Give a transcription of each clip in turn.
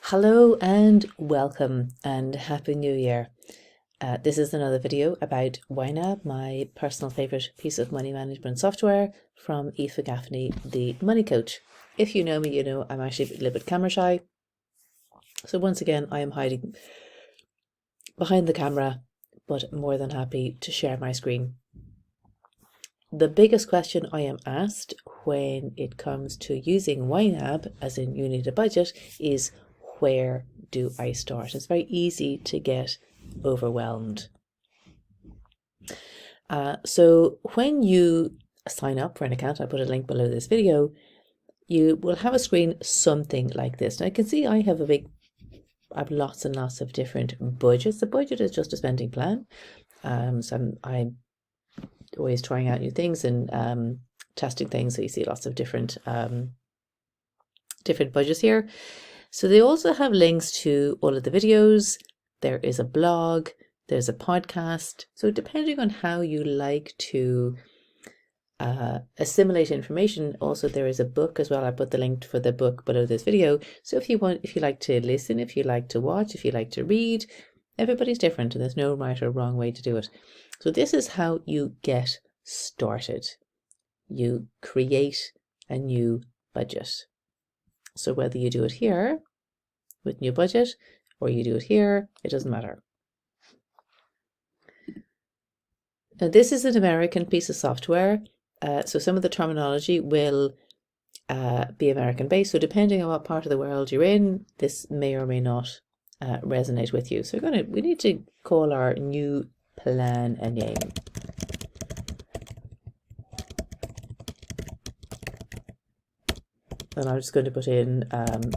Hello and welcome and Happy New Year. This is another video about YNAB, my personal favourite piece of money management software from Aoife Gaffney, the money coach. If you know me, you know I'm actually a little bit camera shy. So once again, I am hiding behind the camera, but more than happy to share my screen. The biggest question I am asked when it comes to using YNAB, as in you need a budget, is where do I start? It's very easy to get overwhelmed. So when you sign up for an account, I put a link below this video, you will have a screen something like this. Now you can see I have lots and lots of different budgets. The budget is just a spending plan. So I'm always trying out new things and testing things. So you see lots of different budgets here. So they also have links to all of the videos. There is a blog, there's a podcast. So depending on how you like to assimilate information, also there is a book as well. I put the link for the book below this video. So if you like to listen, if you like to watch, if you like to read, everybody's different and there's no right or wrong way to do it. So this is how you get started. You create a new budget. So whether you do it here with new budget or you do it here, it doesn't matter. Now this is an American piece of software, so some of the terminology will be American based. So depending on what part of the world you're in, this may or may not resonate with you. So we need to call our new plan a name. And I'm just going to put in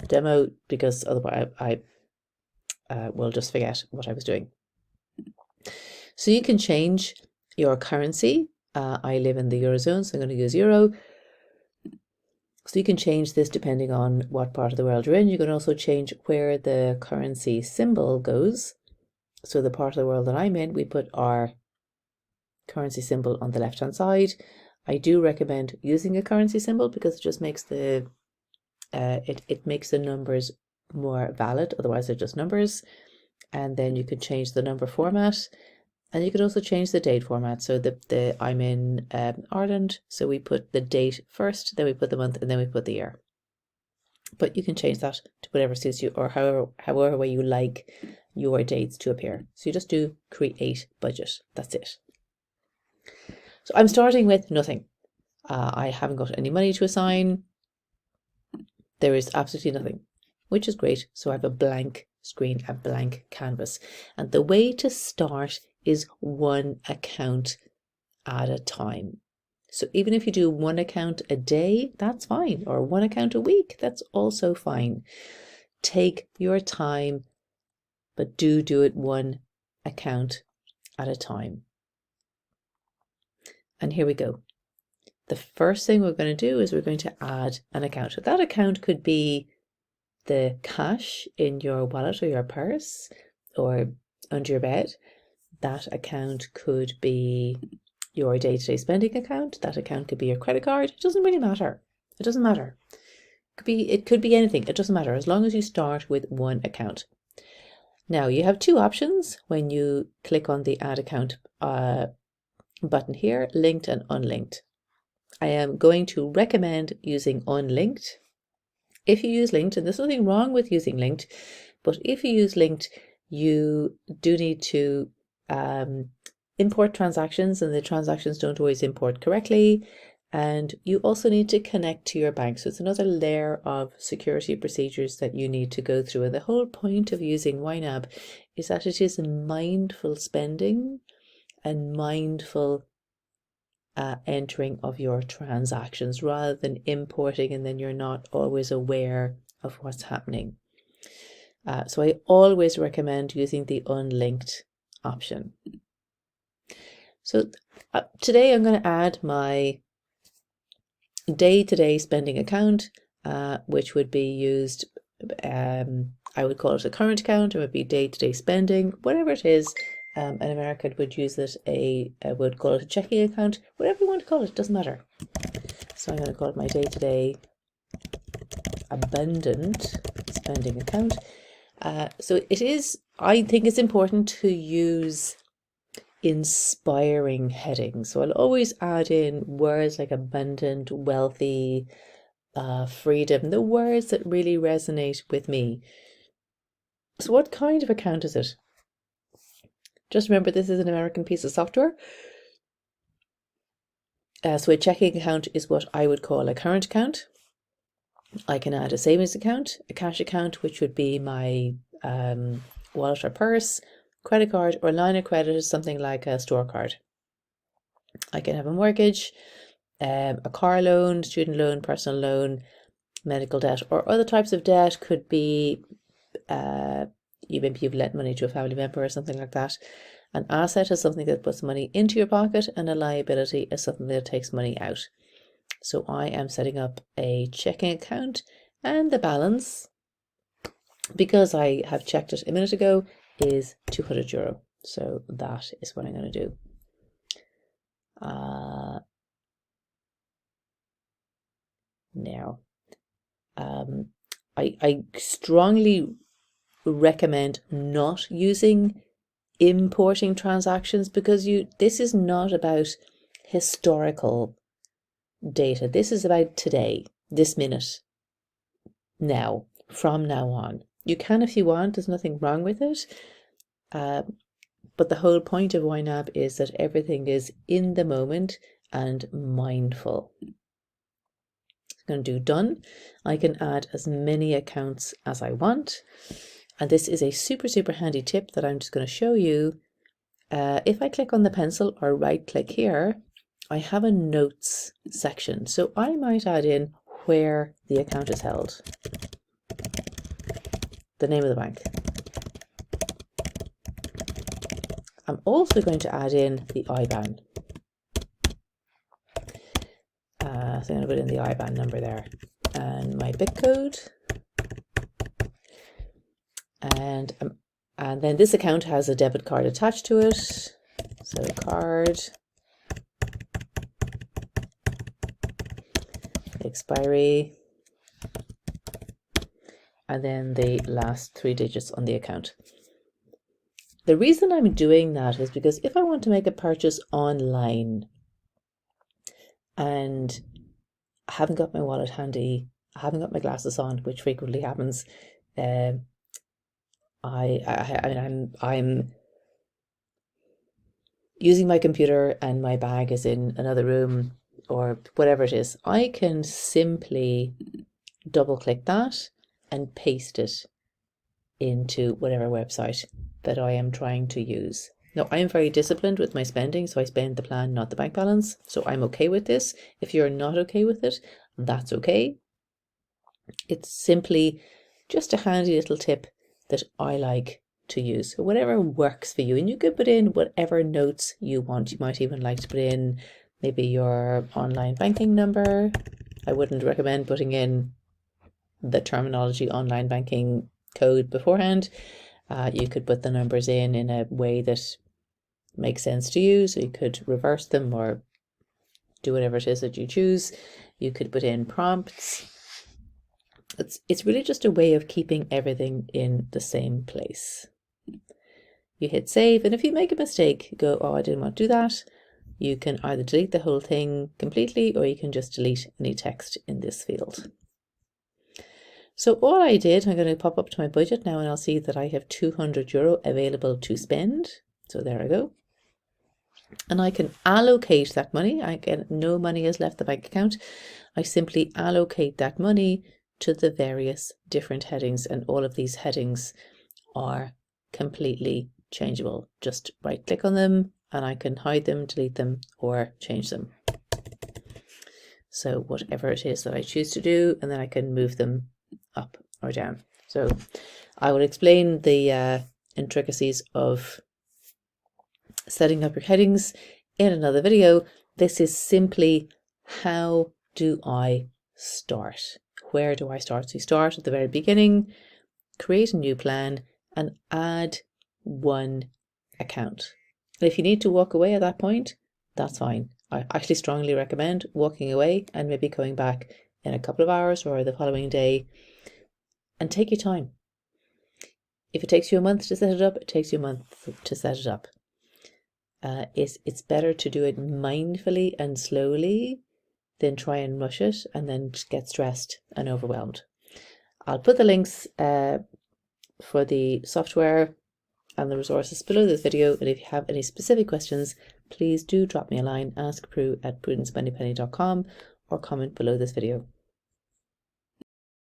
demo because otherwise I will just forget what I was doing. So you can change your currency. I live in the Eurozone, so I'm going to use Euro. So you can change this depending on what part of the world you're in. You can also change where the currency symbol goes. So the part of the world that I'm in, we put our currency symbol on the left-hand side. I do recommend using a currency symbol because it just makes it makes the numbers more valid. Otherwise they're just numbers. And then you can change the number format, and you can also change the date format. So I'm in Ireland, so we put the date first, then we put the month, and then we put the year. But you can change that to whatever suits you, or however way you like your dates to appear. So you just do create budget. That's it. So I'm starting with nothing. I haven't got any money to assign. There is absolutely nothing, which is great. So I have a blank screen, a blank canvas. And the way to start is one account at a time. So even if you do one account a day, that's fine. Or one account a week, that's also fine. Take your time, but do it one account at a time. And here we go. The first thing we're going to do is we're going to add an account. That account could be the cash in your wallet or your purse or under your bed. That account could be your day-to-day spending account. That account could be your credit card. It doesn't really matter. It doesn't matter. It could be anything. It doesn't matter as long as you start with one account. Now you have two options when you click on the add account button here, linked and unlinked. I am going to recommend using unlinked. If you use linked, and there's nothing wrong with using linked, but if you use linked, you do need to import transactions, and the transactions don't always import correctly. And you also need to connect to your bank. So it's another layer of security procedures that you need to go through. And the whole point of using YNAB is that it is mindful spending and mindful entering of your transactions rather than importing and then you're not always aware of what's happening. So I always recommend using the unlinked option. So today I'm going to add my day-to-day spending account, which would be used, I would call it a current account. It would be day-to-day spending, whatever it is. An American would use it would call it a checking account, whatever you want to call it, doesn't matter. So I'm going to call it my day-to-day abundant spending account. So it is, I think it's important to use inspiring headings. So I'll always add in words like abundant, wealthy, freedom, the words that really resonate with me. So what kind of account is it? Just remember, this is an American piece of software. So a checking account is what I would call a current account. I can add a savings account, a cash account, which would be my wallet or purse, credit card, or line of credit, something like a store card. I can have a mortgage, a car loan, student loan, personal loan, medical debt, or other types of debt. Could be maybe you've lent money to a family member or something like that. An asset is something that puts money into your pocket, and a liability is something that takes money out. So I am setting up a checking account, and the balance, because I have checked it a minute ago, is €200. So that is what I'm going to do. Now, I strongly recommend not using importing transactions, because this is not about historical data. This is about today, this minute, now, from now on. You can if you want, there's nothing wrong with it. But the whole point of YNAB is that everything is in the moment and mindful. I'm going to do done. I can add as many accounts as I want. And this is a super, super handy tip that I'm just going to show you. If I click on the pencil or right click here, I have a notes section. So I might add in where the account is held, the name of the bank. I'm also going to add in the IBAN. So I'm going to put in the IBAN number there and my BIC code. And then this account has a debit card attached to it. So card, expiry, and then the last 3 digits on the account. The reason I'm doing that is because if I want to make a purchase online and I haven't got my wallet handy, I haven't got my glasses on, which frequently happens, I'm using my computer and my bag is in another room or whatever it is, I can simply double click that and paste it into whatever website that I am trying to use. Now, I am very disciplined with my spending, so I spend the plan, not the bank balance. So I'm okay with this. If you're not okay with it, that's okay. It's simply just a handy little tip that I like to use. So whatever works for you, and you could put in whatever notes you want. You might even like to put in maybe your online banking number. I wouldn't recommend putting in the terminology online banking code beforehand. You could put the numbers in a way that makes sense to you. So you could reverse them or do whatever it is that you choose. You could put in prompts. It's really just a way of keeping everything in the same place. You hit save, and if you make a mistake, go, oh, I didn't want to do that. You can either delete the whole thing completely, or you can just delete any text in this field. So all I did, I'm going to pop up to my budget now, and I'll see that I have €200 available to spend. So there I go. And I can allocate that money. No money has left the bank account. I simply allocate that money to the various different headings, and all of these headings are completely changeable. Just right click on them and I can hide them, delete them, or change them. So whatever it is that I choose to do, and then I can move them up or down. So I will explain the intricacies of setting up your headings in another video. This is simply, how do I start? Where do I start? So you start at the very beginning, create a new plan, and add one account. And if you need to walk away at that point, that's fine. I actually strongly recommend walking away and maybe coming back in a couple of hours or the following day and take your time. If it takes you a month to set it up, it takes you a month to set it up. It's better to do it mindfully and slowly than try and rush it and then get stressed and overwhelmed. I'll put the links for the software and the resources below this video, and if you have any specific questions, please do drop me a line, askprue@prudencemoneypenny.com, or comment below this video.